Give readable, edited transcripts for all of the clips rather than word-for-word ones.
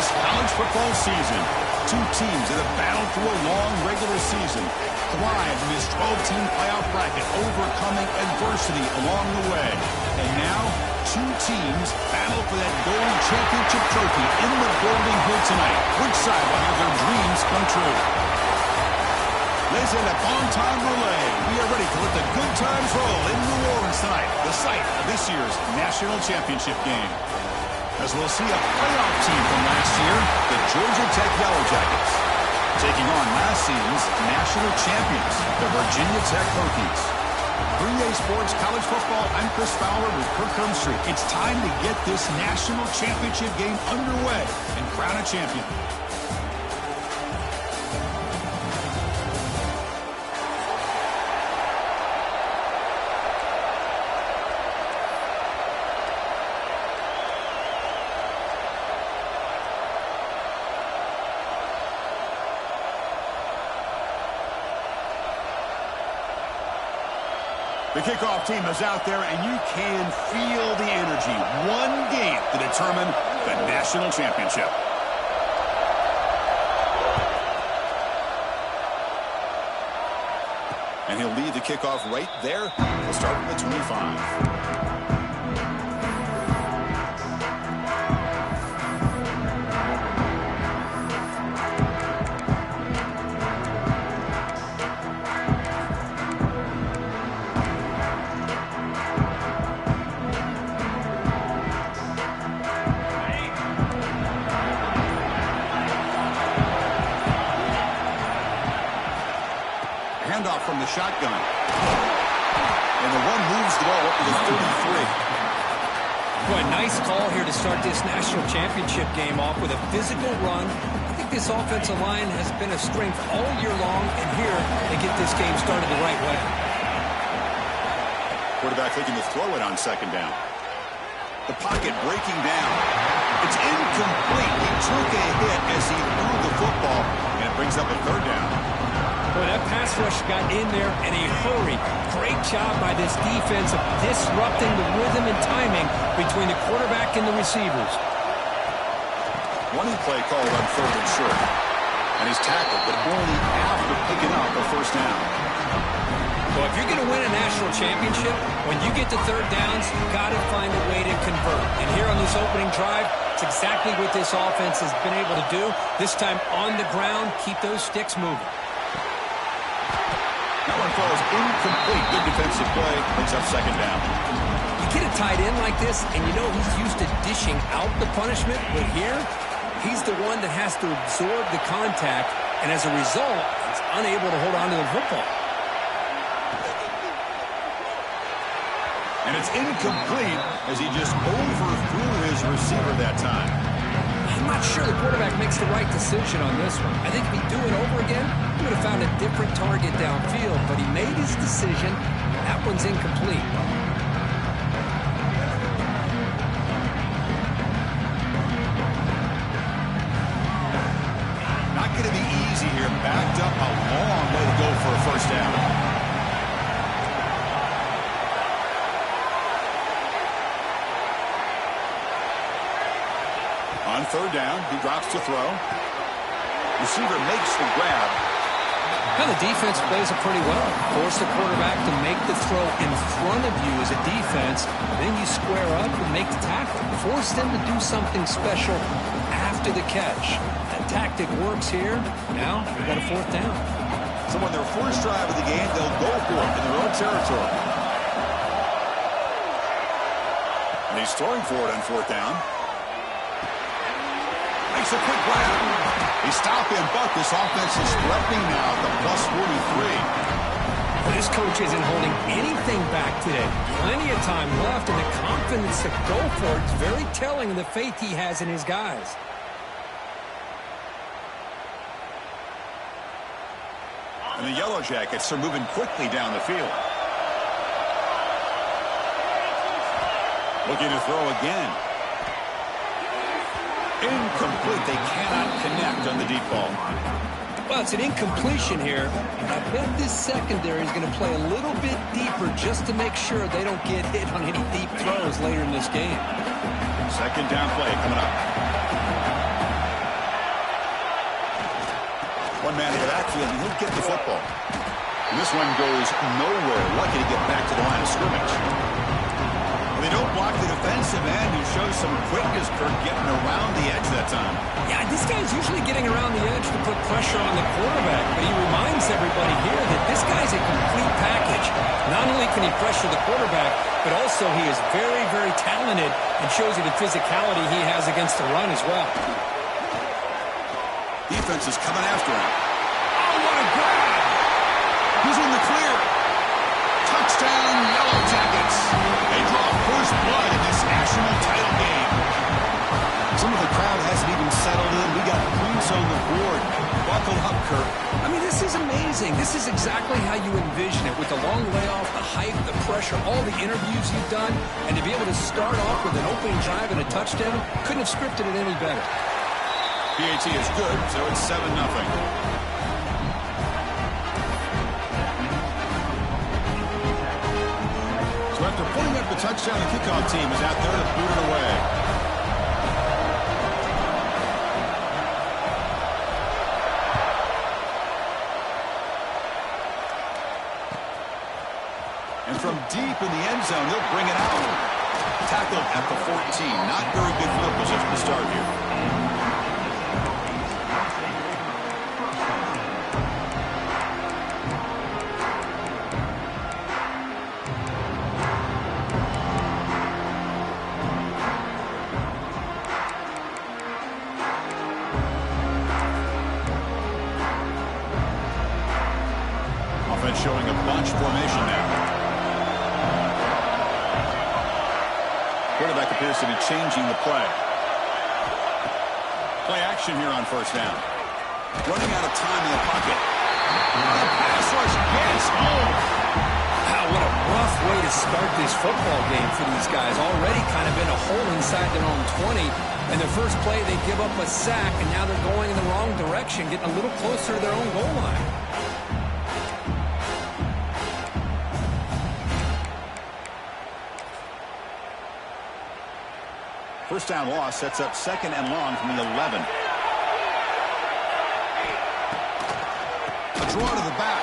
this college football season. Two teams that have battled through a long regular season, thrived in this 12-team playoff bracket, overcoming adversity along the way. And now, two teams battle for that gold championship trophy in the building here tonight. Which side will have their dreams come true? Ladies and gentlemen, on-time relay. We are ready to let the good times roll in New Orleans tonight, the site of this year's national championship game. As we'll see a playoff team from last year, the Georgia Tech Yellow Jackets, taking on last season's national champions, the Virginia Tech Hokies. 3A Sports College Football, I'm Chris Fowler with Kirk Street. It's time to get this national championship game underway and crown a champion. The kickoff team is out there, and you can feel the energy. One game to determine the national championship. And he'll lead the kickoff right there. We'll start from the 25. Handoff from the shotgun. And the one moves the ball up to the 33. Boy, nice call here to start this national championship game off with a physical run. I think this offensive line has been a strength all year long, and here they get this game started the right way. Quarterback looking to throw it on second down. The pocket breaking down. It's incomplete. He took a hit as he threw the football, and it brings up a third down. Boy, that pass rush got in there in a hurry. Great job by this defense of disrupting the rhythm and timing between the quarterback and the receivers. Running play called on third and short. And he's tackled, but only after picking up a first down. Well, if you're going to win a national championship, when you get to third downs, you've got to find a way to convert. And here on this opening drive, it's exactly what this offense has been able to do. This time on the ground, keep those sticks moving. That one falls incomplete. Good defensive play. Brings up second down. You get a tight end like this, and you know he's used to dishing out the punishment. But here, he's the one that has to absorb the contact. And as a result, he's unable to hold on to the football. And it's incomplete as he just overthrew his receiver that time. I'm not sure the quarterback makes the right decision on this one. I think if he'd do it over again, he would have found a different target downfield, but he made his decision. That one's incomplete. Not going to be easy here. Backed up a long way to go for a first down. On third down, he drops to throw. Receiver makes the grab. Now the defense plays it pretty well. Force the quarterback to make the throw in front of you as a defense. Then you square up and make the tackle. Force them to do something special after the catch. That tactic works here. Now we've got a fourth down. So on their first drive of the game, they'll go for it in their own territory. And he's throwing for it on fourth down. Makes a quick grab. They stop him, but this offense is threatening now at the plus 43. Well, this coach isn't holding anything back today. Plenty of time left, and the confidence to go for it is very telling of the faith he has in his guys. And the Yellow Jackets are moving quickly down the field. Looking to throw again. Incomplete. They cannot connect on the deep ball. Well, it's an incompletion here. I bet this secondary is going to play a little bit deeper just to make sure they don't get hit on any deep throws later in this game. Second down play coming up. one man in the backfield, and he'll get the football. And this one goes nowhere. Lucky to get back to the line of scrimmage. They don't block the defensive end, who shows some quickness, Kirk, getting around the edge that time. Yeah, this guy's usually getting around the edge to put pressure on the quarterback, but he reminds everybody here that this guy's a complete package. Not only can he pressure the quarterback, but also he is very, very talented and shows you the physicality he has against the run as well. Defense is coming after him. Oh, what a grab! He's in the clear. Touchdown, Yellow Jackets. They draw first blood in this national title game. Some of the crowd hasn't even settled in. We got points on the board. Buckle up, Kirk. I mean, this is amazing. This is exactly how you envision it, with the long layoff, the hype, the pressure, all the interviews you've done, and to be able to start off with an opening drive and a touchdown, couldn't have scripted it any better. PAT is good, so it's 7-0. After putting up the touchdown, the kickoff team is out there to boot it away. And from deep in the end zone, they'll bring it out. Tackled at the 14. Not very good field position to start here. Showing a bunch formation now. Quarterback appears to be changing the play. Play action here on first down. Running out of time in the pocket. The pass rush gets home. Wow, what a rough way to start this football game for these guys. Already kind of in a hole inside their own 20. And their first play, they give up a sack, and now they're going in the wrong direction, getting a little closer to their own goal line. First down loss sets up 2nd and long from the 11. A draw to the back.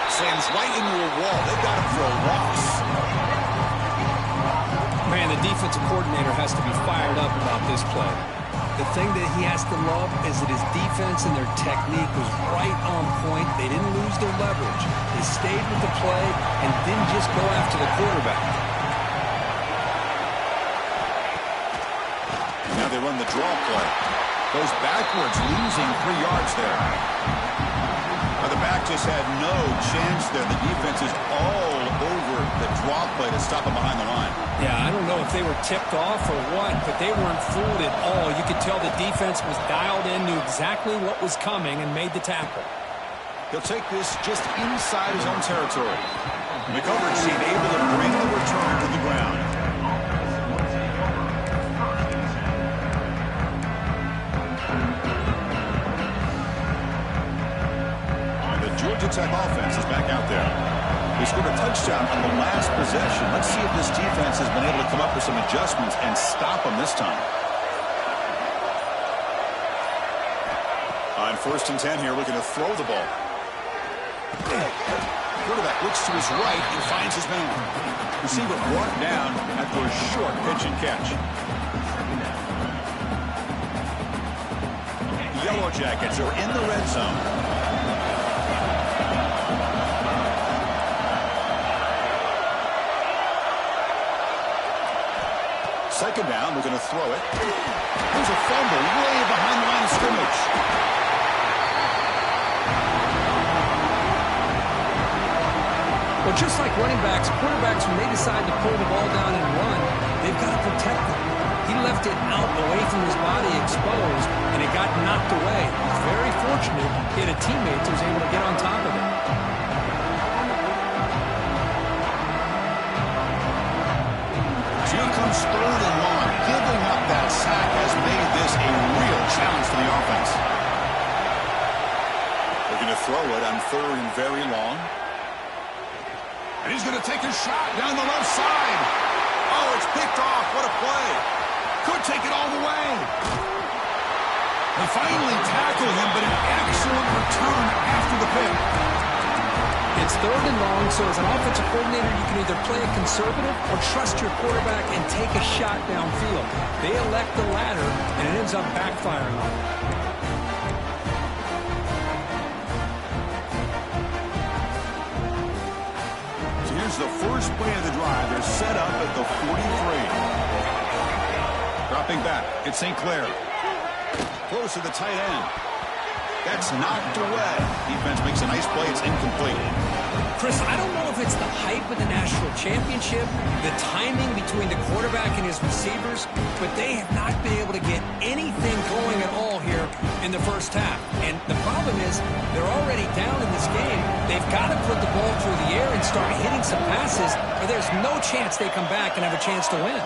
Slams right into a wall. They've got him for a loss. Man, the defensive coordinator has to be fired up about this play. The thing that he has to love is that his defense and their technique was right on point. They didn't lose their leverage. They stayed with the play and didn't just go after the quarterback. Now they run the draw play. Goes backwards, losing 3 yards there. Now the back just had no chance there. The defense is all over the draw play to stop him behind the line. Yeah, I don't know if they were tipped off or what, but they weren't fooled at all. You could tell the defense was dialed in, knew exactly what was coming, and made the tackle. He'll take this just inside his own territory. The coverage team able to bring the returner to the ground. Georgia Tech offense is back out there. They scored a touchdown on the last possession. Let's see if this defense has been able to come up with some adjustments and stop them this time. On 1st and 10 here, looking to throw the ball. Quarterback looks to his right and finds his man. Receiver brought down after a short pitch and catch. Yellow Jackets are in the red zone. Second down, we're going to throw it. There's a fumble way behind the line of scrimmage. Well, just like running backs, quarterbacks, when they decide to pull the ball down and run, they've got to protect it. He left it out away from his body exposed, and it got knocked away. He's very fortunate he had a teammate who was able to get on top of it. Here comes 3rd and long. Giving up that sack has made this a real challenge for the offense. Looking to throw it on 3rd and very long. And he's going to take a shot down the left side. Oh, it's picked off. What a play. Could take it all the way. They finally tackle him, but an excellent return after the pick. It's 3rd and long, so as an offensive coordinator, you can either play it conservative or trust your quarterback and take a shot downfield. They elect the latter, and it ends up backfiring on them. So here's the first play of the drive. They're set up at the 43. Dropping back, it's St. Clair. Close to the tight end. That's knocked away. Defense makes a nice play. It's incomplete. Chris, I don't know if it's the hype of the national championship, the timing between the quarterback and his receivers, but they have not been able to get anything going at all here in the first half. And the problem is they're already down in this game. They've got to put the ball through the air and start hitting some passes, or there's no chance they come back and have a chance to win.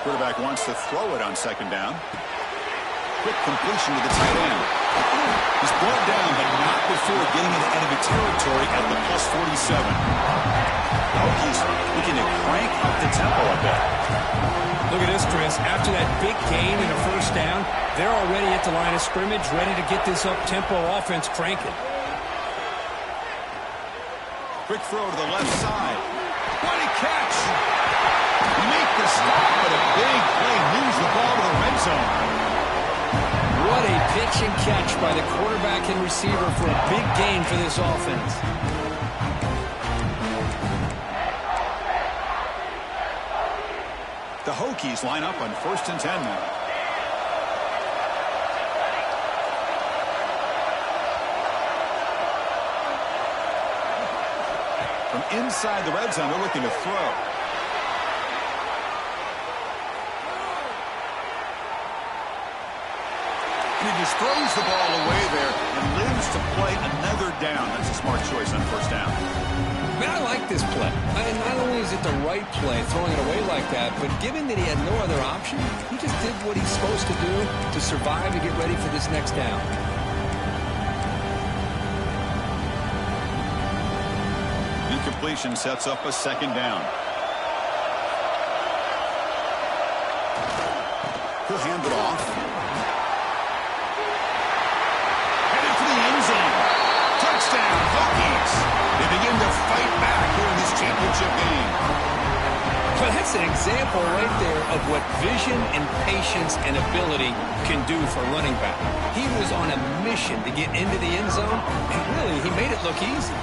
Quarterback wants to throw it on 2nd down. Quick completion to the tight end. He's brought down, but not before getting into enemy territory at the plus 47. Hokies looking to crank up the tempo a bit. Look at this, Chris. After that big gain and a 1st down, they're already at the line of scrimmage, ready to get this up-tempo offense cranking. Quick throw to the left side. What a catch! Make the stop, but a big play moves the ball to the red zone. What a pitch and catch by the quarterback and receiver for a big gain for this offense. The Hokies line up on 1st and 10 now. From inside the red zone, they're looking to throw. He just throws the ball away there and lives to play another down. That's a smart choice on 1st down. Man, I like this play. And not only is it the right play, throwing it away like that, but given that he had no other option, he just did what he's supposed to do to survive and get ready for this next down. Incompletion sets up a 2nd down. He'll hand it off. Touchdown, Hokies. They begin to fight back here in this championship game. But that's an example right there of what vision and patience and ability can do for a running back. He was on a mission to get into the end zone, and really, he made it look easy.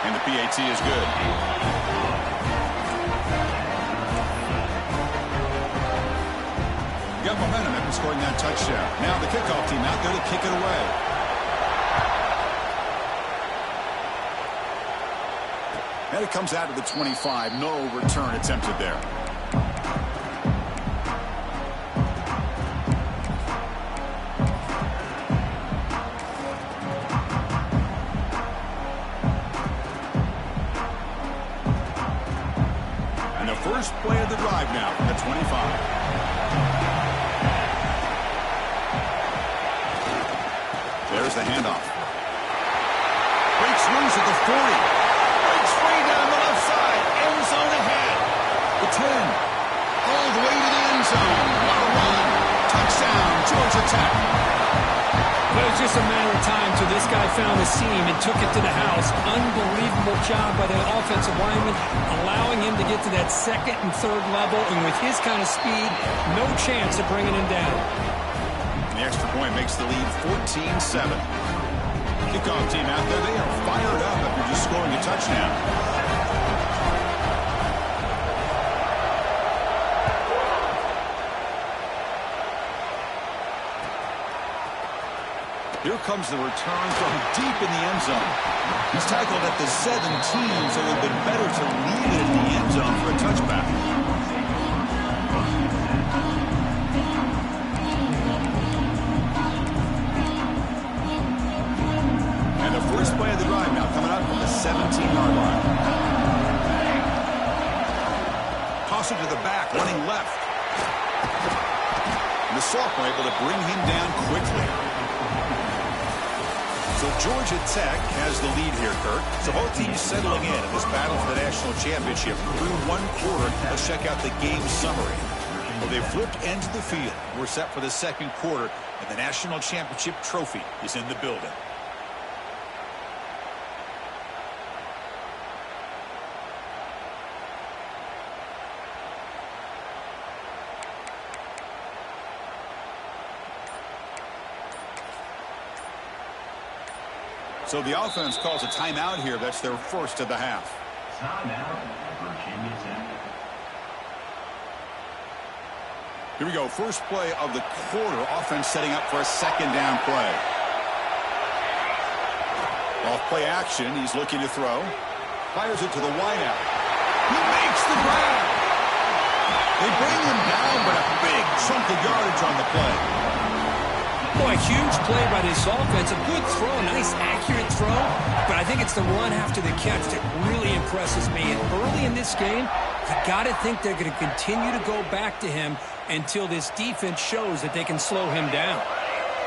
And the PAT is good. Got momentum after scoring that touchdown. Now the kickoff team out there to kick it away. And it comes out to the 25. No return attempted there. And the first play of the drive now from the 25. There's the handoff. Breaks loose at the 40. Breaks free down the left side. End zone ahead. The 10. All the way to the end zone. What a run. Touchdown, Georgia Tech. But it was just a matter of time till this guy found the seam and took it to the house. Unbelievable job by the offensive lineman, allowing him to get to that 2nd and 3rd level. And with his kind of speed, no chance of bringing him down. The extra point makes the lead 14-7. Kickoff team out there, they are fired up after just scoring a touchdown. Here comes the return from deep in the end zone. He's tackled at the 17, so it would have been better to leave it in the end zone for a touchback. And the first play of the drive now coming up from the 17-yard line. Toss it to the back, running left. And the sophomore able to bring him down quickly. So Georgia Tech has the lead here, Kirk. So both teams settling in this battle for the national championship through one quarter. Let's check out the game summary. Well, they flipped into the field. We're set for the second quarter, and the national championship trophy is in the building. So the offense calls a timeout here. That's their first of the half. Timeout, Virginia Tech. Here we go. First play of the quarter. Offense setting up for a second down play. Off play action. He's looking to throw. Fires it to the wideout. He makes the grab. They bring him down, but a big chunk of yardage on the play. Boy, huge play by this offense. A good throw, nice accurate throw. But I think it's the run after the catch that really impresses me. And early in this game, you got to think they're going to continue to go back to him until this defense shows that they can slow him down.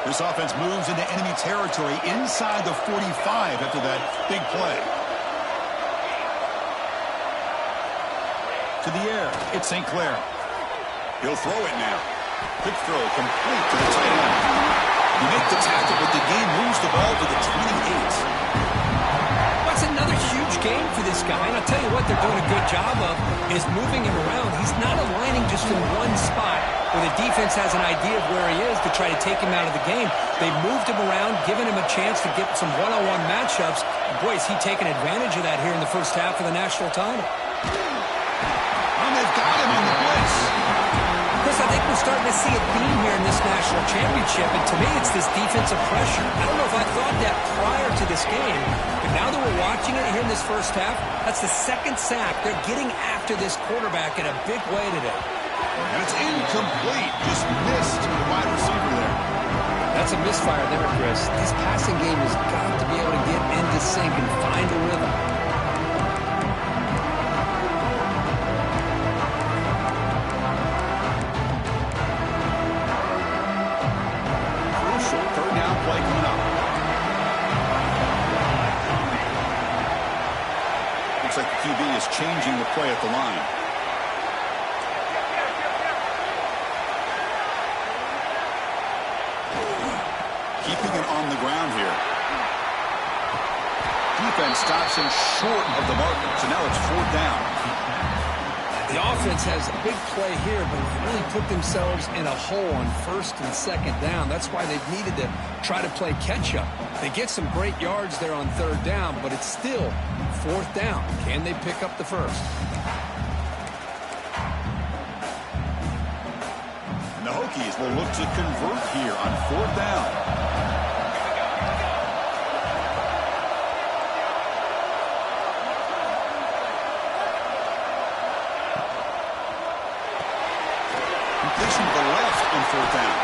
This offense moves into enemy territory inside the 45 after that big play. To the air, it's St. Clair. He'll throw it now. Quick throw complete to the tight end. You make the tackle, but the game moves the ball to the 28. That's another huge game for this guy. And I'll tell you what they're doing a good job of is moving him around. He's not aligning just in one spot where the defense has an idea of where he is to try to take him out of the game. They've moved him around, given him a chance to get some one-on-one matchups. Boy, is he taking advantage of that here in the first half of the national title. And they've got him on the blitz. Chris, I think we're starting to see a theme here in this national championship, and to me it's this defensive pressure. I don't know if I thought that prior to this game, but now that we're watching it here in this first half, that's the second sack. They're getting after this quarterback in a big way today. And it's incomplete. Just missed the wide receiver there. That's a misfire there, Chris. This passing game has got to be able to get into sync and find a rhythm. Looks like the QB is changing the play at the line. Keeping it on the ground here. Defense stops him short of the marker, so now it's fourth down. The offense has a big play here, but they really put themselves in a hole on first and second down. That's why they've needed to try to play catch-up. They get some great yards there on third down, but it's still fourth down. Can they pick up the first? And the Hokies will look to convert here on fourth down. Completion to the left on fourth down.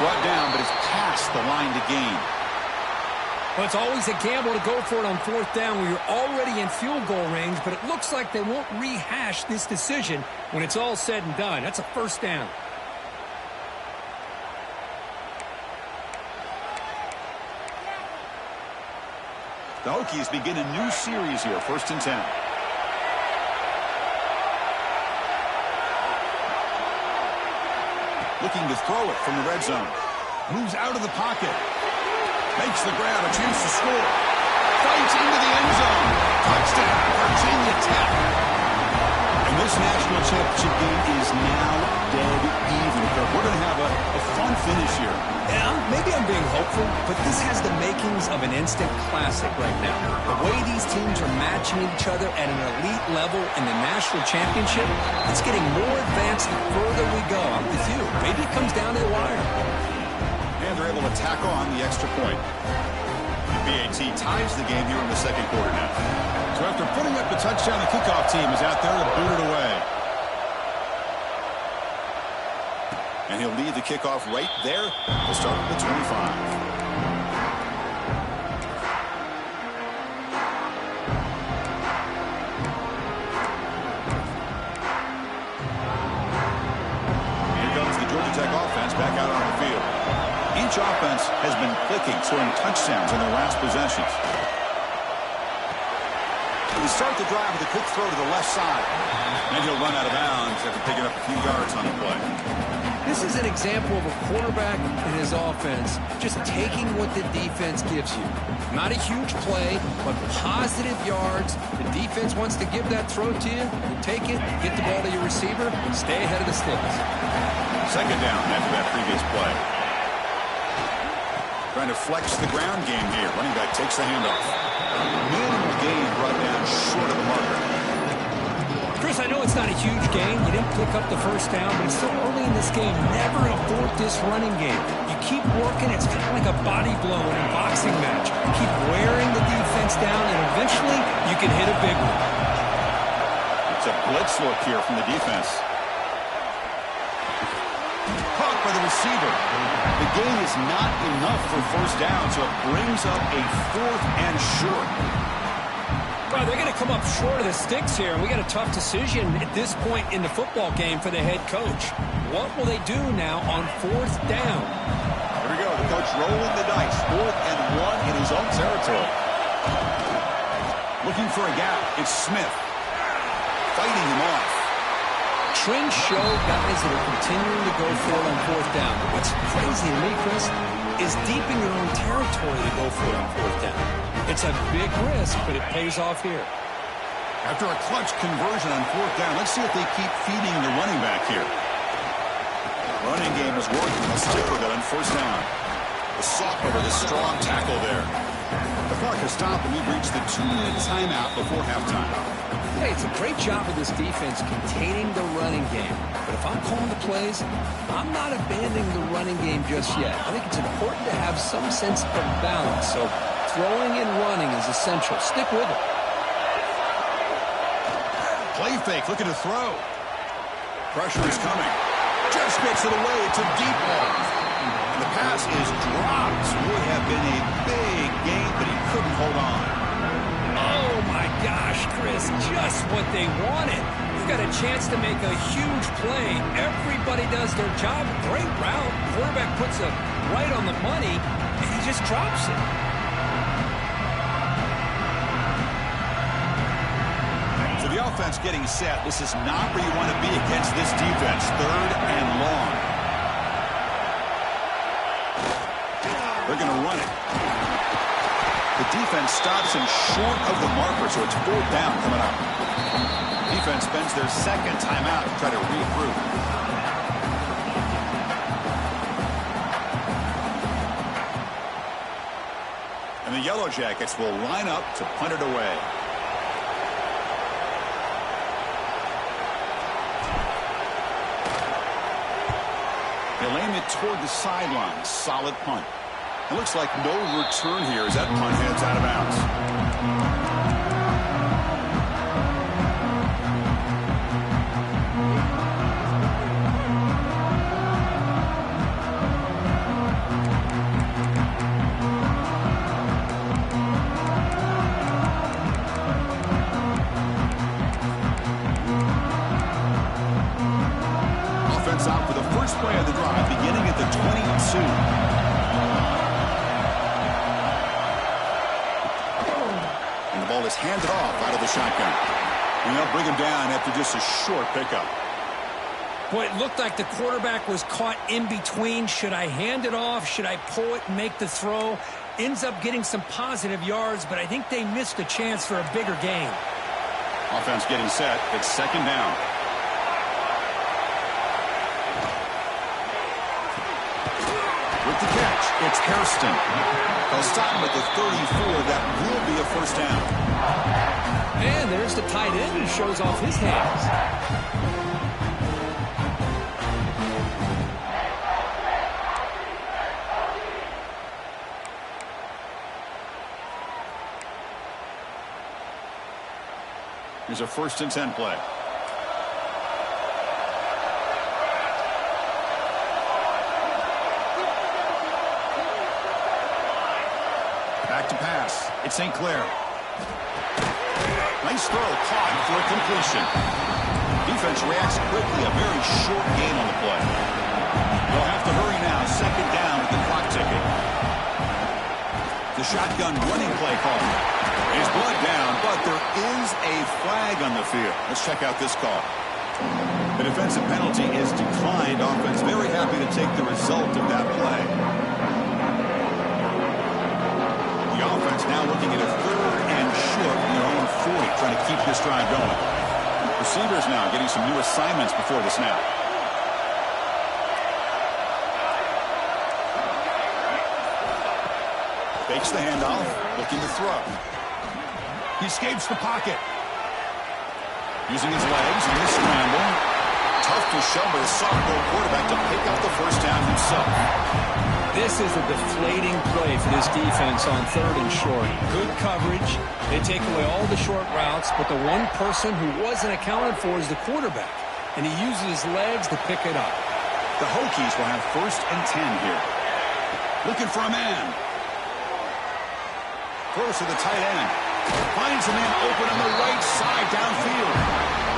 Brought down, but it's past the line to gain. Well, it's always a gamble to go for it on fourth down where you're already in field goal range, but it looks like they won't rehash this decision when it's all said and done. That's a first down. The Hokies begin a new series here, 1st and 10. Looking to throw it from the red zone. Moves out of the pocket. Makes the grab, a chance to score. Fights into the end zone. Touchdown, Virginia Tech. And this national championship game is now dead even. We're going to have a fun finish here. Yeah, maybe I'm being hopeful, but this has the makings of an instant classic right now. The way these teams are matching each other at an elite level in the national championship, it's getting more advanced the further we go. I'm with you. Maybe it comes down to the wire. And they're able to tack on the extra point. BAT ties the game here in the second quarter now. So after putting up the touchdown, the kickoff team is out there to boot it away. And he'll lead the kickoff right there to start at the 25. Here comes the Georgia Tech offense back out on the field. Each offense has been clicking, scoring touchdowns in their last possessions. You start the drive with a quick throw to the left side. And he'll run out of bounds after picking up a few yards on the play. This is an example of a quarterback and his offense just taking what the defense gives you. Not a huge play, but positive yards. The defense wants to give that throw to you. You take it, get the ball to your receiver, stay ahead of the sticks. Second down after that previous play. Trying to flex the ground game here. Running back takes the handoff. Minimal gain brought down short of the marker. Chris, I know it's not a huge gain. You didn't pick up the first down, but it's still early in this game. Never abort this running game. You keep working. It's kind of like a body blow in a boxing match. You keep wearing the defense down, and eventually you can hit a big one. It's a blitz look here from the defense. Caught by the receiver. The gain is not enough for first down, so it brings up a 4th and short. Well, they're going to come up short of the sticks here, and we got a tough decision at this point in the football game for the head coach. What will they do now on 4th down? Here we go. The coach rolling the dice. 4th and 1 in his own territory. Looking for a gap. It's Smith. Fighting him off. Trends show guys that are continuing to go for it on 4th down. What's crazy to me, Chris, is deep in your own territory to go for it on 4th down. It's a big risk, but it pays off here. After a clutch conversion on 4th down, let's see if they keep feeding the running back here. Running game is working. Let's stick with it on 1st down. The sophomore with a strong tackle there. The clock has stopped, and we've reached the 2-minute timeout before halftime. Hey, it's a great job of this defense containing the running game. But if I'm calling the plays, I'm not abandoning the running game just yet. I think it's important to have some sense of balance. So throwing and running is essential. Stick with it. Play fake, looking to throw. Pressure is coming. Just gets it away. It's a deep ball. And the pass is dropped. Would have been a big gain, but he couldn't hold on. Oh, my gosh, Chris, just what they wanted. You've got a chance to make a huge play. Everybody does their job. Great route. Quarterback puts it right on the money, and he just drops it. So the offense getting set. This is not where you want to be against this defense. 3rd and long. They're going to run it. The defense stops him short of the marker, so it's 4th down coming up. Defense spends their 2nd timeout to try to regroup. And the Yellow Jackets will line up to punt it away. They'll aim it toward the sideline. Solid punt. It looks like no return here as that punt heads out of bounds. Offense out for the first play of the drive, beginning at the 22. Ball is handed off out of the shotgun. And they'll bring him down after just a short pickup. Boy, it looked like the quarterback was caught in between. Should I hand it off? Should I pull it and make the throw? Ends up getting some positive yards, but I think they missed a chance for a bigger gain. Offense getting set. It's 2nd down. With the catch, it's Hairston. They'll stop him at the 34. That will be a 1st down. And there's the tight end who shows off his hands. Here's a 1st and 10 play. Back to pass. It's St. Clair. Nice throw, caught for a completion. Defense reacts quickly. A very short gain on the play. They'll have to hurry now. 2nd down with the clock ticking. The shotgun running play call. He's brought down, but there is a flag on the field. Let's check out this call. The defensive penalty is declined. Offense very happy to take the result of that play. The offense now looking at a 3rd and short from their own 40, trying to keep this drive going. Receivers now getting some new assignments before the snap. Fakes the handoff, looking to throw. He escapes the pocket. Using his legs in this scramble. Tough to show by the sophomore quarterback to pick up the first down himself. This is a deflating play for this defense on 3rd and short. Good coverage. They take away all the short routes, but the one person who wasn't accounted for is the quarterback, and he uses his legs to pick it up. The Hokies will have 1st and 10 here. Looking for a man. Throws to the tight end. Finds a man open on the right side downfield.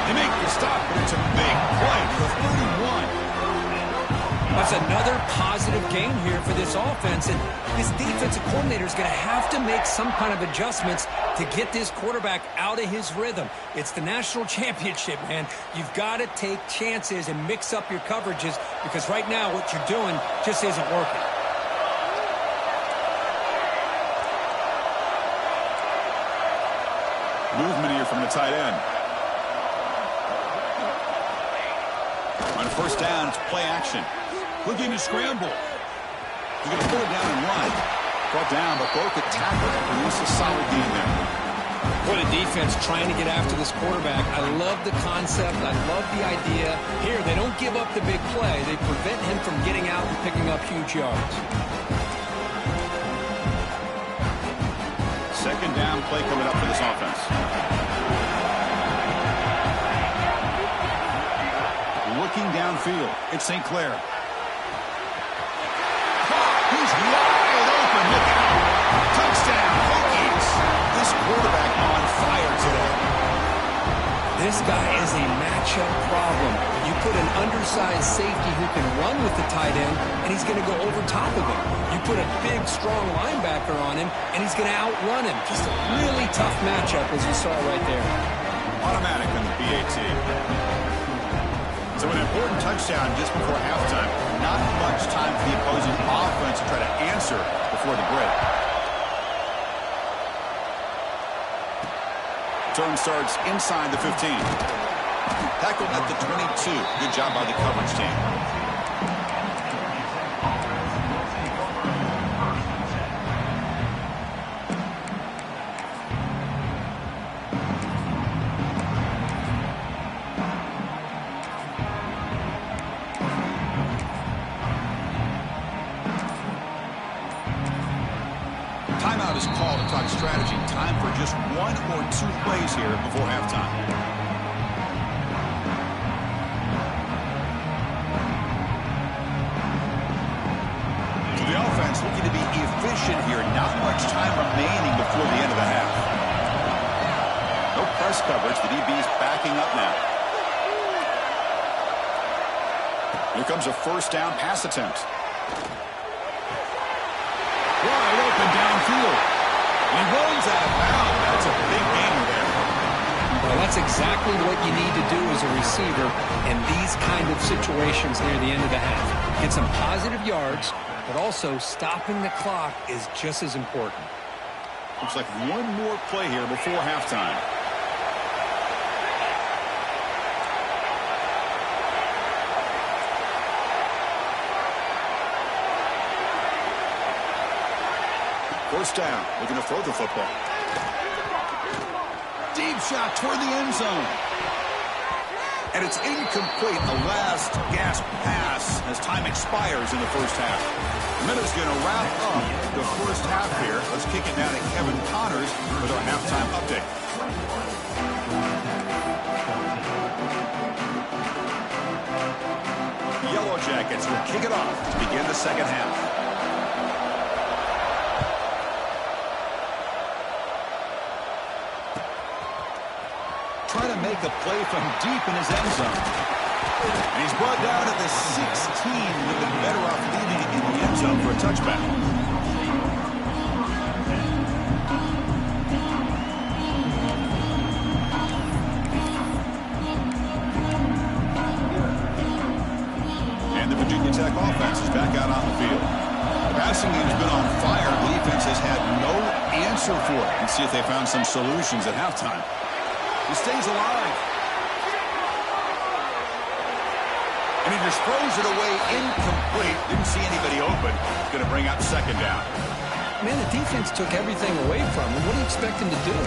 They make the stop, but it's a big play for 31. That's another positive game here for this offense, and this defensive coordinator is going to have to make some kind of adjustments to get this quarterback out of his rhythm. It's the national championship, man. You've got to take chances and mix up your coverages, because right now what you're doing just isn't working. Movement here from the tight end. On 1st down, it's play action. Looking to scramble. He's going to put it down and run. Brought down, but broke a tackle to produce a solid gain there. What a defense trying to get after this quarterback. I love the concept. I love the idea. Here, they don't give up the big play. They prevent him from getting out and picking up huge yards. 2nd down play coming up for this offense. Looking downfield, it's St. Clair. He's wide open. Look out. Touchdown, Hokies. This quarterback on fire today. This guy is a matchup problem. You put an undersized safety who can run with the tight end, and he's going to go over top of him. You put a big, strong linebacker on him, and he's going to outrun him. Just a really tough matchup, as you saw right there. Automatic on the BAT. So an important touchdown just before halftime. Not much time for the opposing offense to try to answer before the break. Turn starts inside the 15. Tackled at the 22. Good job by the coverage team. Timeout is called to talk strategy. Time for just 1 or 2 plays here before halftime. To the offense, looking to be efficient here. Not much time remaining before the end of the half. No press coverage. The DB's backing up now. Here comes a 1st down pass attempt. Wide open downfield. He rolls out of bounds. That's a big gainer there. Well, that's exactly what you need to do as a receiver in these kind of situations near the end of the half. Get some positive yards, but also stopping the clock is just as important. Looks like 1 more play here before halftime. First down, looking to throw the football. Deep shot toward the end zone. And it's incomplete, a last gasp pass as time expires in the first half. Miller's going to wrap up the first half here. Let's kick it now to Kevin Connors with our halftime update. The Yellow Jackets will kick it off to begin the second half. Trying to make a play from deep in his end zone. And he's brought down at the 16. Would have been better off leaving it in the end zone for a touchback. Tech offense is back out on the field. The passing game's been on fire. The defense has had no answer for it. Let's see if they found some solutions at halftime. He stays alive. And he just throws it away incomplete. Didn't see anybody open. Going to bring up second down. Man, the defense took everything away from him. What do you expect him to do?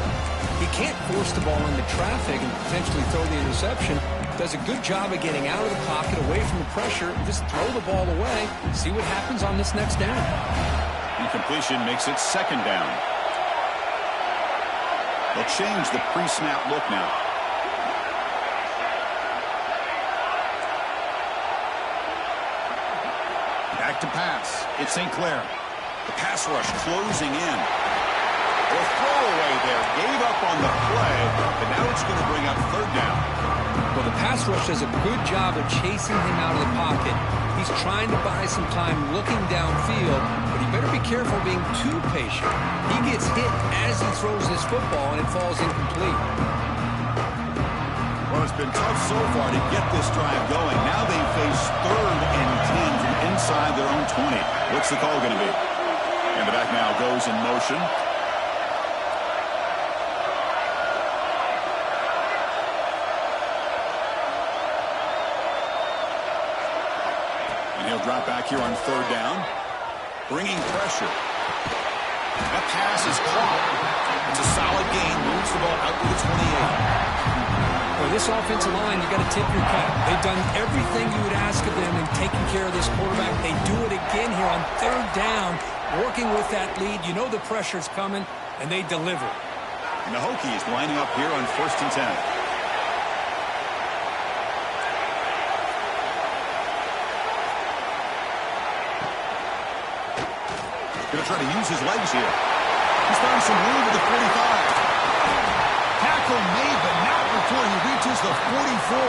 He can't force the ball into traffic and potentially throw the interception. Does a good job of getting out of the pocket, away from the pressure, just throw the ball away, see what happens on this next down. Incompletion makes it second down. They'll change the pre-snap look now. Back to pass. It's St. Clair. The pass rush closing in. The throwaway there gave up on the play, but now it's going to bring up third down. Well, the pass rush does a good job of chasing him out of the pocket. He's trying to buy some time looking downfield, but he better be careful being too patient. He gets hit as he throws this football, and it falls incomplete. Well, it's been tough so far to get this drive going. Now they face 3rd and 10 from inside their own 20. What's the call going to be? And the back now goes in motion. And he'll drop back here on 3rd down. Bringing pressure. That pass is caught. It's a solid gain. Moves the ball out to the 28. Well, this offensive line, you got to tip your cap. They've done everything you would ask of them in taking care of this quarterback. They do it again here on 3rd down, working with that lead. You know the pressure's coming, and they deliver. And the Hokies lining up here on 1st and 10. Going to try to use his legs here. He's found some room at the 45. Tackle made, but not before he reaches the 44.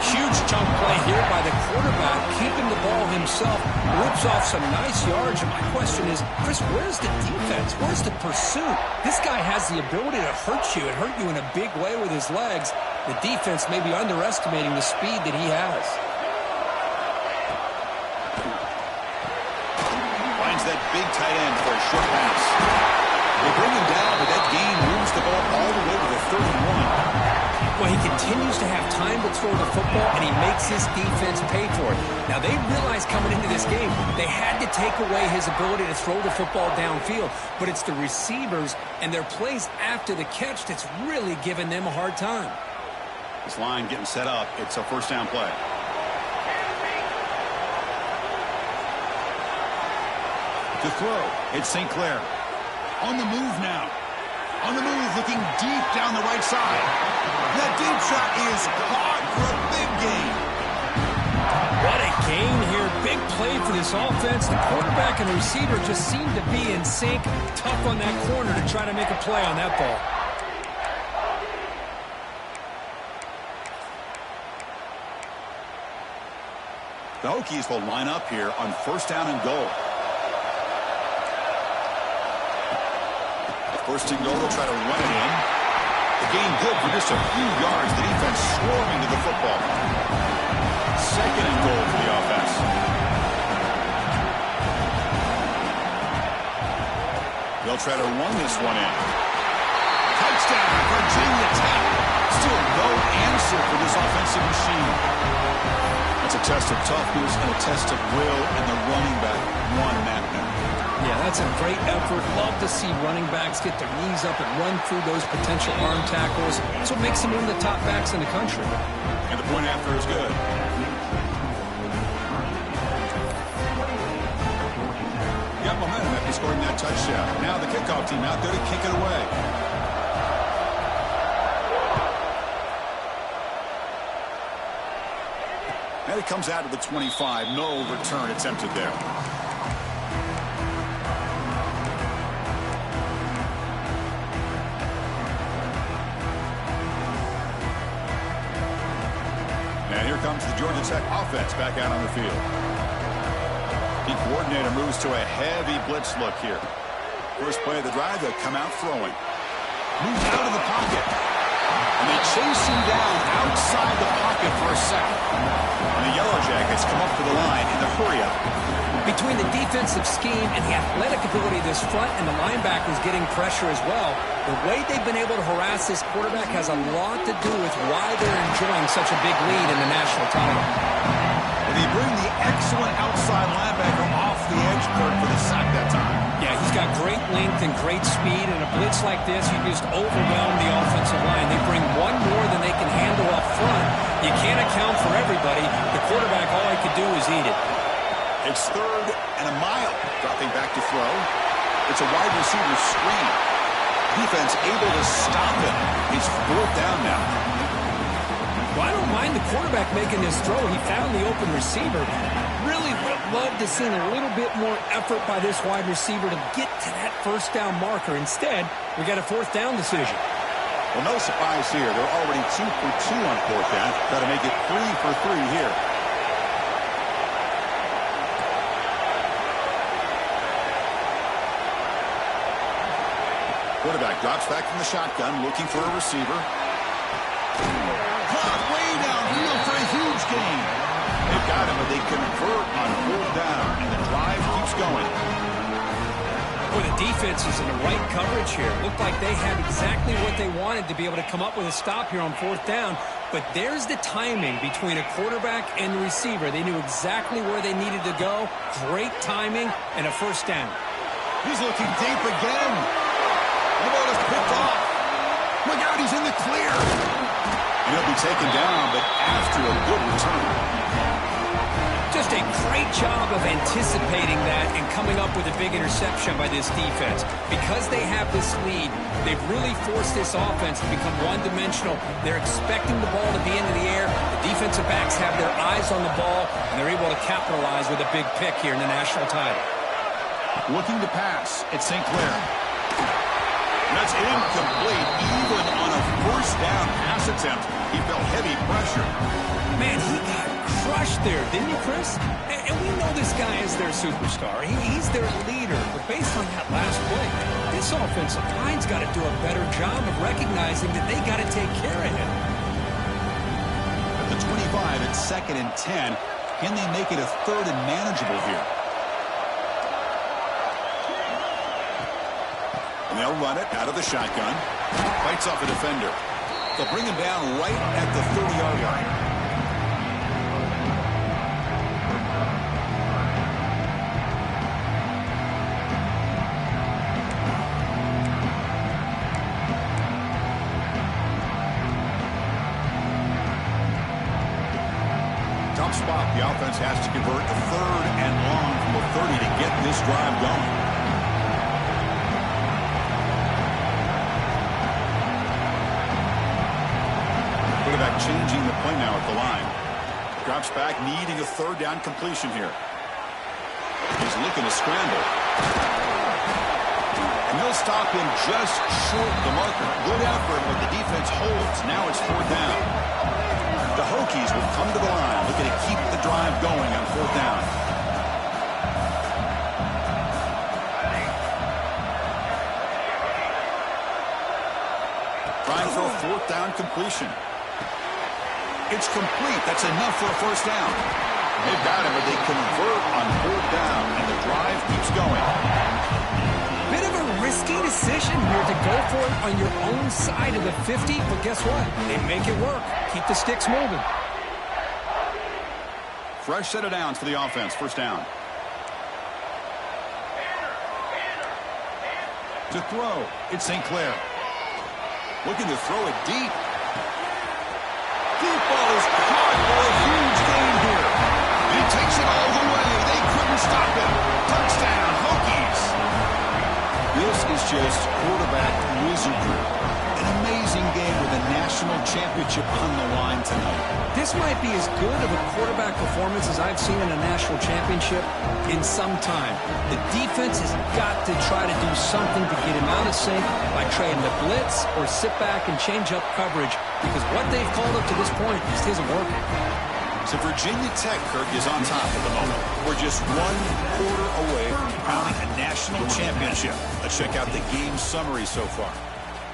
Huge chunk play here by the quarterback, keeping the ball himself, rips off some nice yards. And my question is, Chris, where's the defense? Where's the pursuit? This guy has the ability to hurt you and hurt you in a big way with his legs. The defense may be underestimating the speed that he has. Finds that big tight end for a short pass. They bring him down, but that gain moves the ball all the way to the 31. Well, he continues to have time to throw the football, and he makes his defense pay for it. Now, they realized coming into this game, they had to take away his ability to throw the football downfield, but it's the receivers and their plays after the catch that's really giving them a hard time. This line getting set up. It's a 1st down play. To throw, it's St. Clair. On the move now. On the move, looking deep down the right side. That deep shot is caught for a big gain. What a gain here. Big play for this offense. The quarterback and the receiver just seem to be in sync. Tough on that corner to try to make a play on that ball. The Hokies will line up here on 1st down and goal. 1st and goal, they'll try to run it in. The gain good for just a few yards. The defense swarming to the football. 2nd and goal for the offense. They'll try to run this one in. Touchdown, Virginia Tech. Still no answer for this offensive machine. That's a test of toughness and a test of will, and the running back won that now. Yeah, that's a great effort. Love to see running backs get their knees up and run through those potential arm tackles. That's what makes them one of the top backs in the country. And the point after is good. Got momentum after scoring that touchdown. Now the kickoff team out there to kick it away. Now he comes out of the 25. No return attempted there. And here comes the Georgia Tech offense back out on the field. The coordinator moves to a heavy blitz look here. First play of the drive, they'll come out throwing. Moves out of the pocket. And they chase him down outside the pocket for a second. And the Yellow Jackets come up to the line in the hurry-up. Between the defensive scheme and the athletic ability of this front and the linebackers getting pressure as well, the way they've been able to harass this quarterback has a lot to do with why they're enjoying such a big lead in the national title. And they bring the excellent outside linebacker off the edge, Kirk, for the sack that time. Yeah, he's got great length and great speed, and a blitz like this, you just overwhelm the offensive line. They bring one more than they can handle up front. You can't account for everybody. The quarterback, all he could do is eat it. It's 3rd and a mile. Dropping back to throw. It's a wide receiver screen. Defense able to stop it. It's 4th down now. Well, I don't mind the quarterback making this throw. He found the open receiver. Really would have loved to see a little bit more effort by this wide receiver to get to that 1st down marker. Instead, we got a 4th down decision. Well, no surprise here. They're already 2 for 2 on 4th down. Got to make it 3 for 3 here. Quarterback drops back from the shotgun, looking for a receiver. Caught way downfield for a huge gain. They've got him, but they convert on 4th down, and the drive keeps going. Well, the defense is in the right coverage here. Looked like they had exactly what they wanted to be able to come up with a stop here on 4th down. But there's the timing between a quarterback and the receiver. They knew exactly where they needed to go. Great timing and a 1st down. He's looking deep again. The ball is picked off. Look out, he's in the clear. And he'll be taken down, but after a good return. Just a great job of anticipating that and coming up with a big interception by this defense. Because they have this lead, they've really forced this offense to become one-dimensional. They're expecting the ball to be into the air. The defensive backs have their eyes on the ball, and they're able to capitalize with a big pick here in the national title. Looking to pass, it's St. Clair. That's incomplete. Even on a 1st down pass attempt, he felt heavy pressure. Man, he got crushed there, didn't he, Chris? And we know this guy is their superstar. He's their leader. But based on that last play, this offensive line's got to do a better job of recognizing that they got to take care of him. At the 25, it's 2nd and 10. Can they make it a 3rd and manageable here? And they'll run it out of the shotgun. Fights off a defender. They'll bring him down right at the 30-yard line. Tough spot. The offense has to convert a 3rd and long from the 30 to get this drive going. Quarterback changing the play now at the line. Drops back, needing a 3rd down completion here. He's looking to scramble. And they'll stop him just short of the marker. Good effort, but the defense holds. Now it's 4th down. The Hokies will come to the line, looking to keep the drive going on 4th down. Trying for a 4th down completion. It's complete. That's enough for a 1st down. They've got him, but they convert on 4th down, and the drive keeps going. Bit of a risky decision here to go for it on your own side of the 50, but guess what? They make it work. Keep the sticks moving. Fresh set of downs for the offense. 1st down. To throw, it's St. Clair. Looking to throw it deep. Deep ball is caught for a huge gain here. And he takes it all the way. They couldn't stop him. Touchdown, Hokies. This is just quarterback wizardry. An amazing game with a national championship on the line tonight. This might be as good of a quarterback performance as I've seen in a national championship in some time. The defense has got to try to do something to get him out of sync by trading the blitz or sit back and change up coverage, because what they've called up to this point just isn't working. So Virginia Tech, Kirk, is on top at the moment. We're just 1 quarter away from crowning a national championship. Let's check out the game summary so far.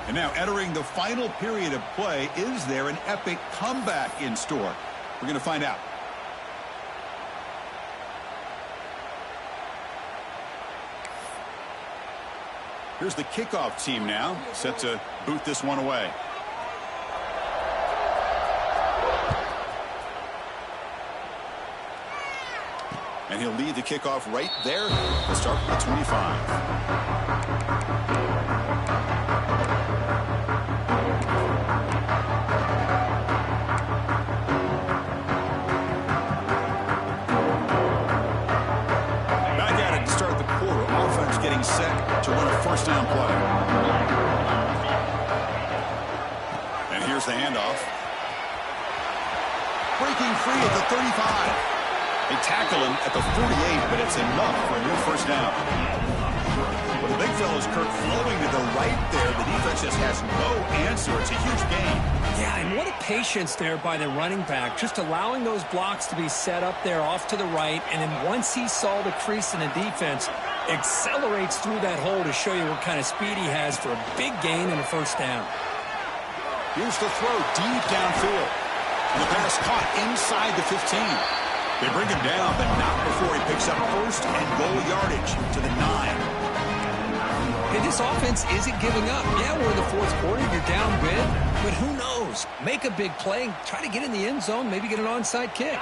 And now entering the final period of play, is there an epic comeback in store? We're going to find out. Here's the kickoff team now, set to boot this one away. And he'll lead the kickoff right there to start with the 25. Back at it to start the quarter. Offense getting set to run a first down play. And here's the handoff. Breaking free at the 35. They tackle him at the 48, but it's enough for a new first down. Well, the big fella's Kirk flowing to the right there. The defense just has no answer. It's a huge gain. Yeah, and what a patience there by the running back, just allowing those blocks to be set up there off to the right, and then once he saw the crease in the defense, accelerates through that hole to show you what kind of speed he has for a big gain and a first down. Here's the throw deep downfield. And the pass caught inside the 15. They bring him down, but not before he picks up first and goal yardage to the 9. Hey, this offense isn't giving up. Yeah, we're in the fourth quarter. You're down big, but who knows? Make a big play, try to get in the end zone, maybe get an onside kick.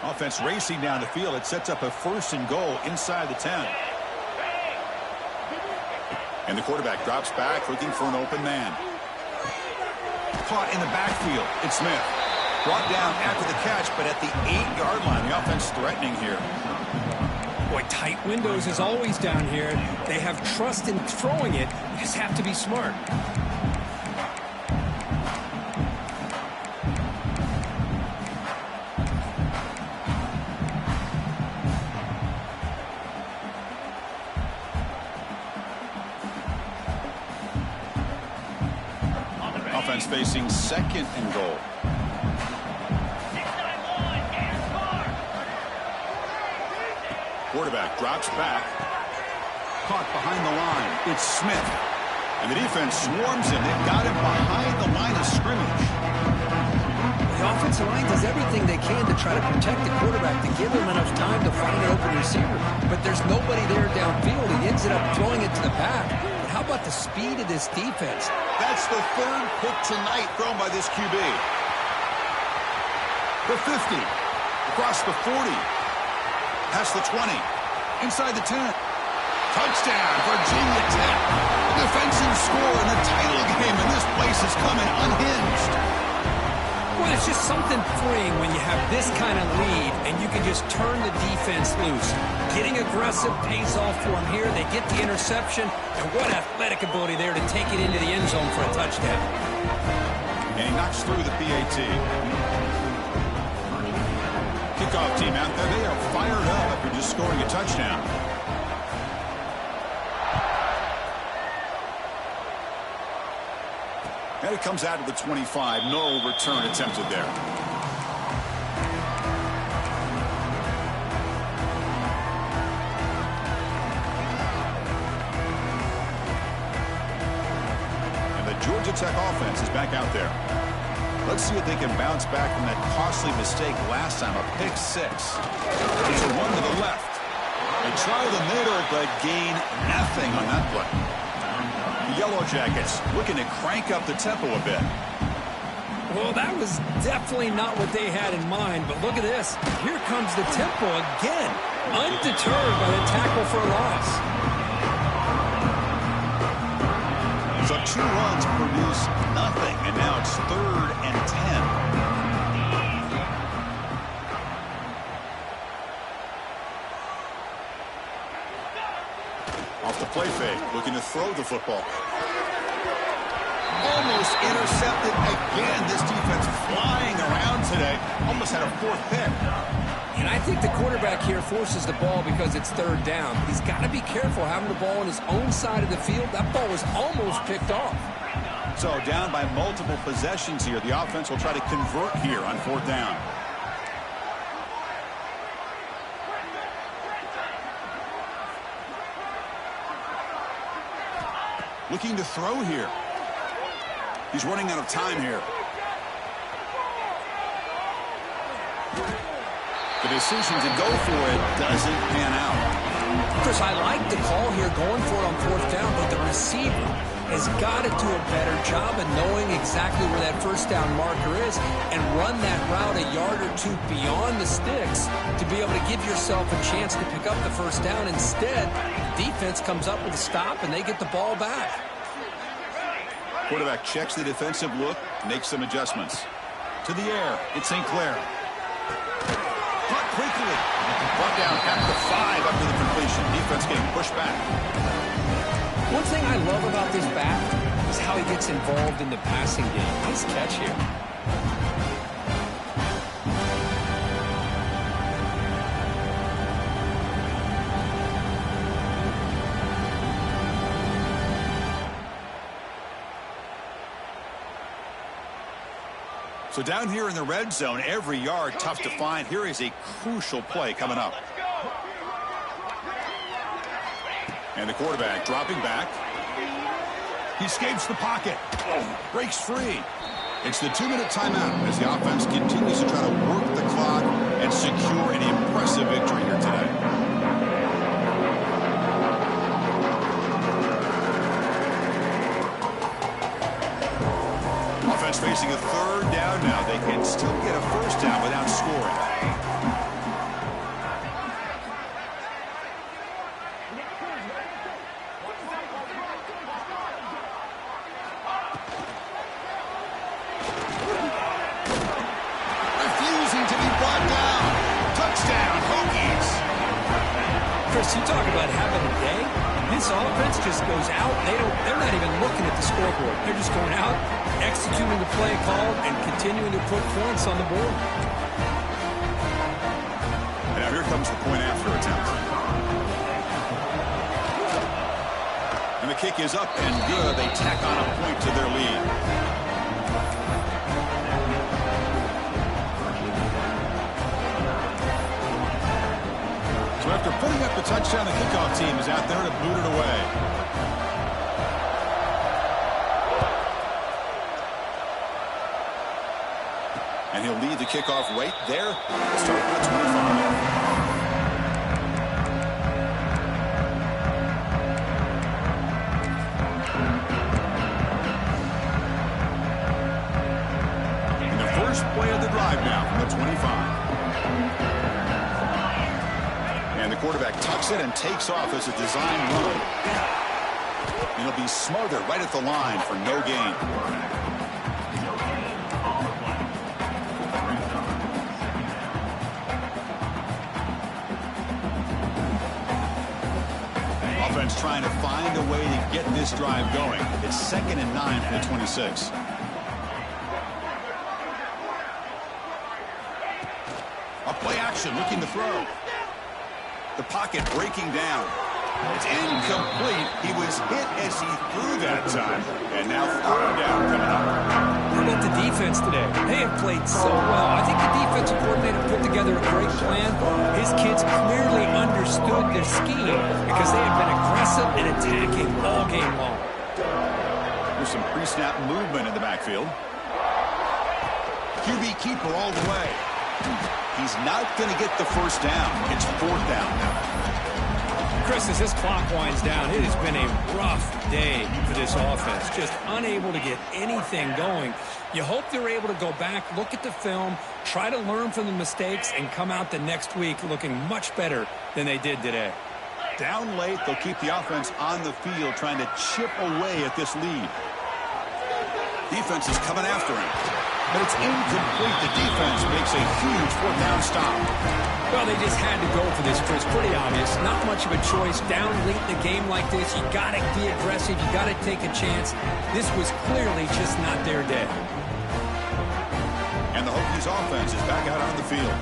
Offense racing down the field. It sets up a first and goal inside the 10. And the quarterback drops back, looking for an open man. Caught in the backfield. It's Smith. Brought down after the catch, but at the 8-yard line. The offense threatening here. Boy, tight windows is always down here. They have trust in throwing it. You just have to be smart. Offense facing second and goal. Quarterback drops back. Caught behind the line. It's Smith. And the defense swarms him. They've got him behind the line of scrimmage. The offensive line does everything they can to try to protect the quarterback, to give him enough time to find an open receiver. But there's nobody there downfield. He ends up throwing it to the back. But how about the speed of this defense? That's the third pick tonight thrown by this QB. The 50. Across the 40. Past the 20. Inside the 10. Touchdown, Virginia Tech. A defensive score in the title game, and this place is coming unhinged. Well, it's just something freeing when you have this kind of lead and you can just turn the defense loose. Getting aggressive pays off for them here. They get the interception, and what athletic ability there to take it into the end zone for a touchdown. And he knocks through the PAT. Kickoff team out there, they are fired up after just scoring a touchdown. And it comes out to the 25. No return attempted there. And the Georgia Tech offense is back out there. Let's see if they can bounce back from that costly mistake last time, a pick 6. It's a run to the left. They try the middle, but gain nothing on that play. The Yellow Jackets looking to crank up the tempo a bit. Well, that was definitely not what they had in mind, but look at this. Here comes the tempo again, undeterred by the tackle for a loss. So 2 runs produce nothing, and now it's 3rd and 10. Off the play fake, looking to throw the football. Almost intercepted again. This defense flying around today. Almost had a 4th pick. And I think the quarterback here forces the ball because it's 3rd down. He's got to be careful having the ball on his own side of the field. That ball was almost picked off. So down by multiple possessions here. The offense will try to convert here on 4th down. Looking to throw here. He's running out of time here. The decision to go for it doesn't pan out. Chris, I like the call here going for it on 4th down, but the receiver has got to do a better job of knowing exactly where that first down marker is and run that route a yard or two beyond the sticks to be able to give yourself a chance to pick up the first down. Instead, the defense comes up with a stop and they get the ball back. Quarterback checks the defensive look, makes some adjustments. To the air, it's St. Clair. Caught quickly. Brought down at the 5 up to the completion. Defense getting pushed back. One thing I love about this back is how he gets involved in the passing game. Nice catch here. So down here in the red zone, every yard tough to find. Here is a crucial play coming up. And the quarterback dropping back. He escapes the pocket. Breaks free. It's the 2-minute timeout as the offense continues to try to work the clock and secure an impressive victory here today. Offense facing a 3rd down now. They can still get a first down without scoring. Chris, you talk about having a day. This offense just goes out. They're not even looking at the scoreboard. They're just going out, executing the play called, and continuing to put points on the board. And now here comes the point after attempt. And the kick is up and good. They tack on a point to their lead. So after putting up the touchdown, the kickoff team is out there to boot it away. And he'll lead the kickoff right there. Start at 25. And the first play of the drive now from the 25. And the quarterback tucks it and takes off as a design run. And he'll be smothered right at the line for no gain. Offense trying to find a way to get this drive going. It's 2nd and 9 from the 26. A play action looking to throw. The pocket breaking down. It's incomplete. He was hit as he threw that time. And now 3rd down coming up. How about the defense today? They have played so well. I think the defensive coordinator put together a great plan. His kids clearly understood their scheme because they have been aggressive and attacking all game long. There's some pre-snap movement in the backfield. QB keeper all the way. He's not going to get the first down. It's 4th down now. Chris, as this clock winds down, it has been a rough day for this offense. Just unable to get anything going. You hope they're able to go back, look at the film, try to learn from the mistakes, and come out the next week looking much better than they did today. Down late, they'll keep the offense on the field trying to chip away at this lead. Defense is coming after him. But it's incomplete. The defense makes a huge 4th down stop. Well, they just had to go for this, Chris. Pretty obvious. Not much of a choice. Down late in a game like this, you got to be aggressive. You got to take a chance. This was clearly just not their day. And the Hokies offense is back out on the field.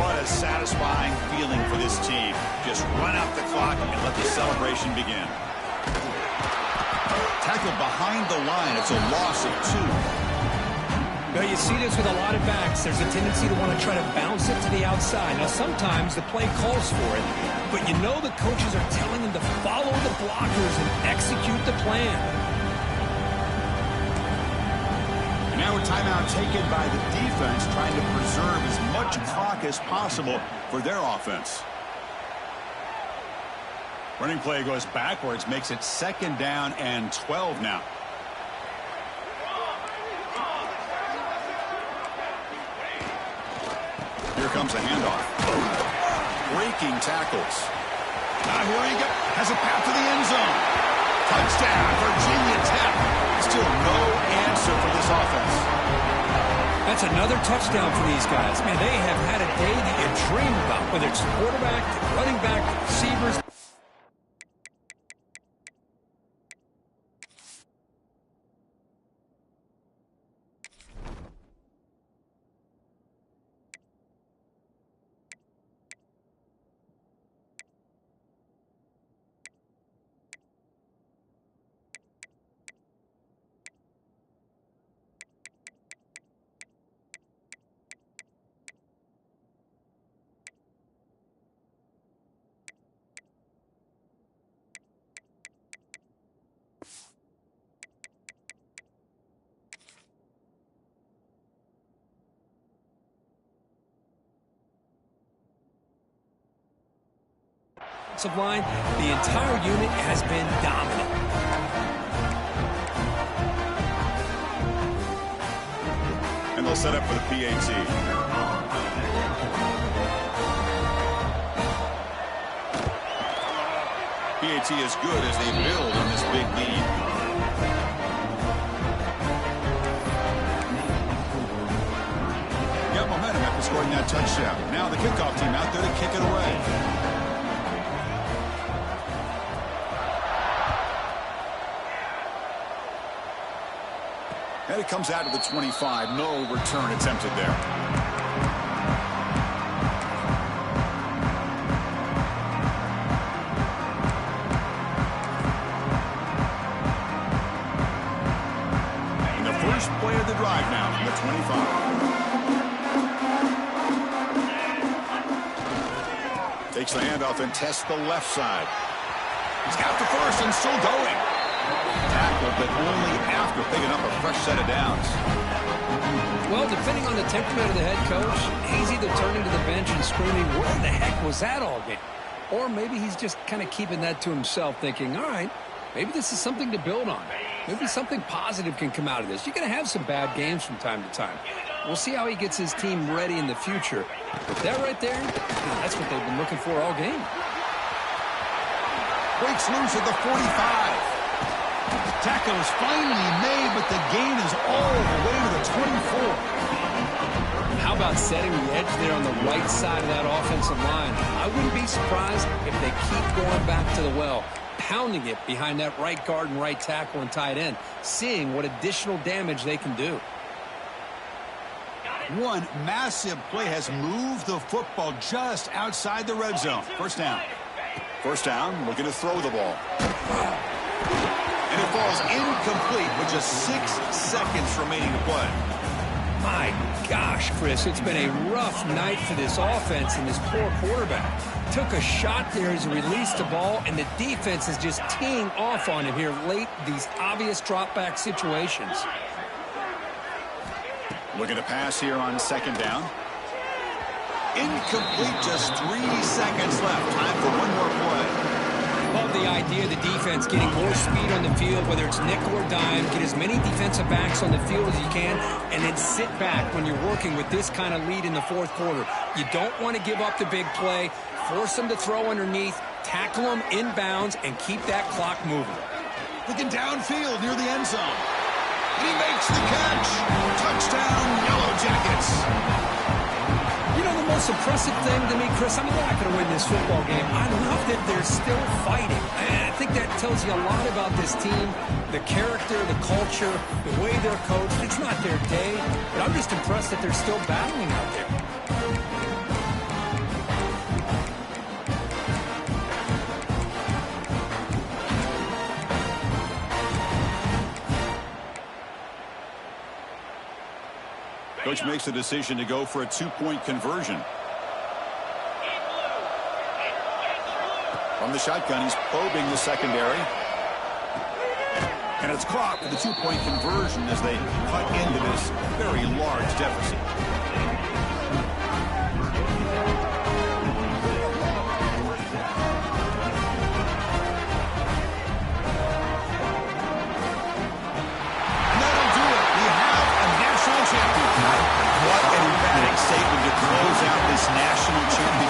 What a satisfying feeling for this team. Just run out the clock and let the celebration begin. Tackled behind the line. It's a loss of 2. Well, you see this with a lot of backs. There's a tendency to want to try to bounce it to the outside. Now, sometimes the play calls for it, but you know the coaches are telling them to follow the blockers and execute the plan. And now a timeout taken by the defense, trying to preserve as much clock as possible for their offense. Running play goes backwards, makes it 2nd down and 12 now. Here comes a handoff. Breaking tackles. Now here he goes. Has a path to the end zone. Touchdown, Virginia Tech. Still no answer for this offense. That's another touchdown for these guys. Man, they have had a day that you dream about, whether it's the quarterback, the running back, the receivers. Line, the entire unit has been dominant. And they'll set up for the PAT. PAT is good as they build on this big lead. Got momentum after scoring that touchdown. Now the kickoff team out there to kick it away. And it comes out to the 25. No return attempted there. And the first play of the drive now from the 25. Takes the handoff and tests the left side. He's got the first and still going. Tackle, but only after picking up a fresh set of downs. Well, depending on the temperament of the head coach, he's either turning to the bench and screaming, where the heck was that all game? Or maybe he's just kind of keeping that to himself, thinking, all right, maybe this is something to build on. Maybe something positive can come out of this. You're going to have some bad games from time to time. We'll see how he gets his team ready in the future. But that right there, that's what they've been looking for all game. Breaks loose at the 45. Tackle is finally made, but the gain is all the way to the 24. How about setting the edge there on the right side of that offensive line? I wouldn't be surprised if they keep going back to the well, pounding it behind that right guard and right tackle and tight end, seeing what additional damage they can do. One massive play has moved the football just outside the red zone. First down. First down, looking to throw the ball. And it falls incomplete with just 6 seconds remaining to play. My gosh, Chris, it's been a rough night for this offense and this poor quarterback. Took a shot there as he released the ball, and the defense is just teeing off on him here late, these obvious drop-back situations. Looking to pass here on 2nd down. Incomplete, just 3 seconds left. Time for one more play. Love the idea of the defense getting more speed on the field, whether it's nickel or dime, get as many defensive backs on the field as you can, and then sit back when you're working with this kind of lead in the 4th quarter. You don't want to give up the big play, force them to throw underneath, tackle them inbounds, and keep that clock moving. Looking downfield near the end zone. And he makes the catch. Touchdown, Yellow Jackets. You know, the most impressive thing to me, Chris, I mean, they're not going to win this football game. I love that they're still fighting. I think that tells you a lot about this team, the character, the culture, the way they're coached. It's not their day, but I'm just impressed that they're still battling out there. Coach makes a decision to go for a 2-point conversion. From the shotgun, he's probing the secondary. And it's caught for the 2-point conversion as they cut into this very large deficit.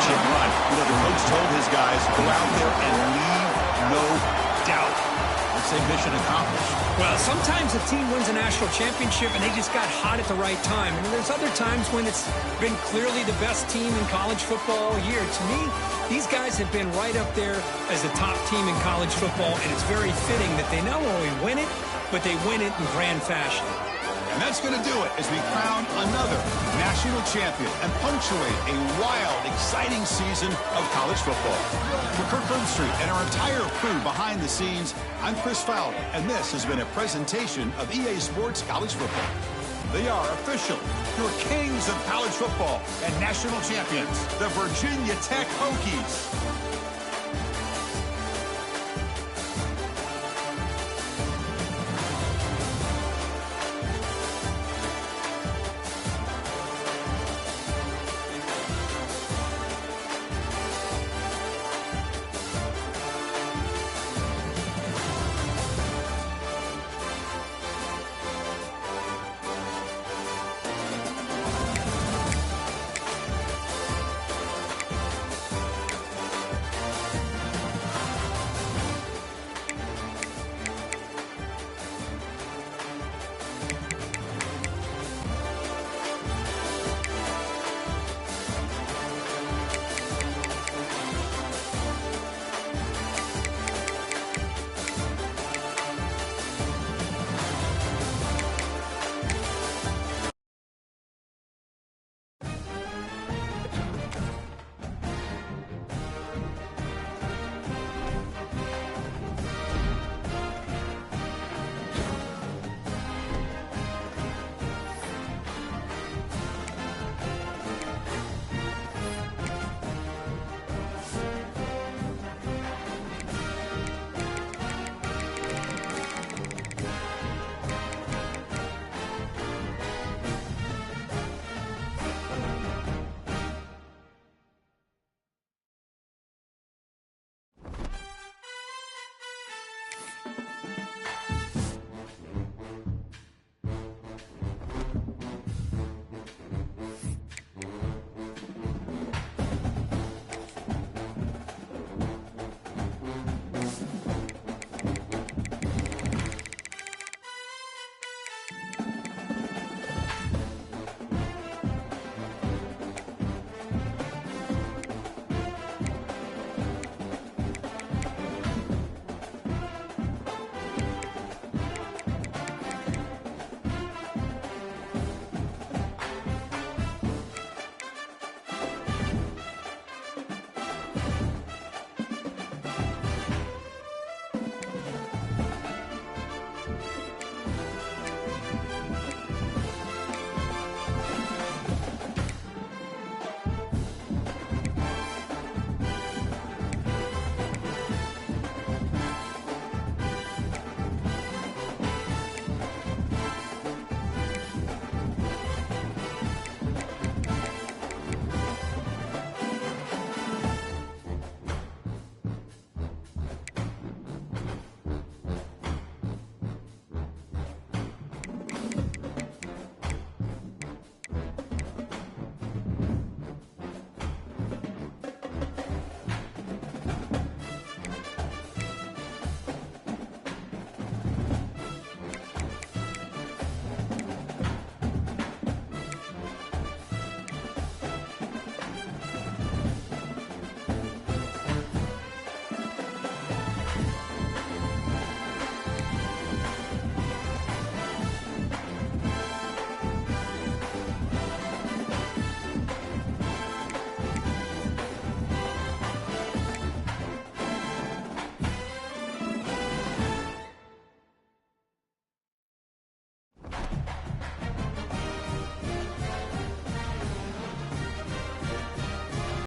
championship run, the coach told his guys, go out there and leave no doubt. Let's say mission accomplished. Well, sometimes a team wins a national championship and they just got hot at the right time. And there's other times when it's been clearly the best team in college football all year. To me, these guys have been right up there as the top team in college football, and it's very fitting that they not only win it, but they win it in grand fashion. And that's going to do it as we crown another national champion and punctuate a wild, exciting season of college football. For Kirk Herbstreit and our entire crew behind the scenes, I'm Chris Fowler, and this has been a presentation of EA Sports College Football. They are official, your kings of college football and national champions, the Virginia Tech Hokies.